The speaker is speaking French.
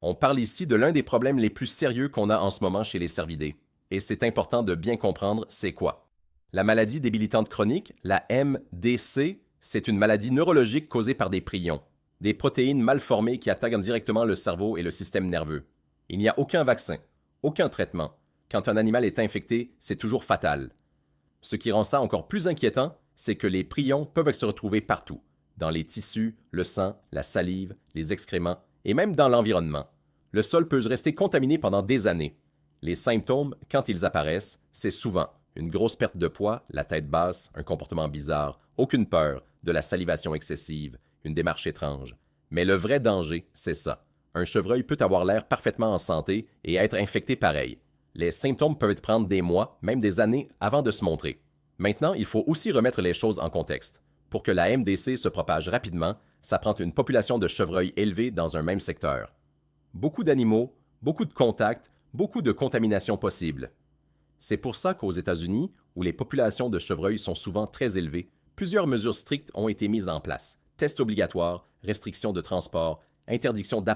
On parle ici de l'un des problèmes les plus sérieux qu'on a en ce moment chez les cervidés. Et c'est important de bien comprendre c'est quoi. La maladie débilitante chronique, la MDC, c'est une maladie neurologique causée par des prions, des protéines mal formées qui attaquent directement le cerveau et le système nerveux. Il n'y a aucun vaccin, aucun traitement. Quand un animal est infecté, c'est toujours fatal. Ce qui rend ça encore plus inquiétant, c'est que les prions peuvent se retrouver partout, dans les tissus, le sang, la salive, les excréments et même dans l'environnement. Le sol peut rester contaminé pendant des années. Les symptômes, quand ils apparaissent, c'est souvent une grosse perte de poids, la tête basse, un comportement bizarre, aucune peur, de la salivation excessive, une démarche étrange. Mais le vrai danger, c'est ça. Un chevreuil peut avoir l'air parfaitement en santé et être infecté pareil. Les symptômes peuvent prendre des mois, même des années, avant de se montrer. Maintenant, il faut aussi remettre les choses en contexte. Pour que la MDC se propage rapidement, ça prend une population de chevreuils élevée dans un même secteur. Beaucoup d'animaux, beaucoup de contacts, beaucoup de contaminations possibles. C'est pour ça qu'aux États-Unis, où les populations de chevreuils sont souvent très élevées, plusieurs mesures strictes ont été mises en place. Tests obligatoires, restrictions de transport, interdiction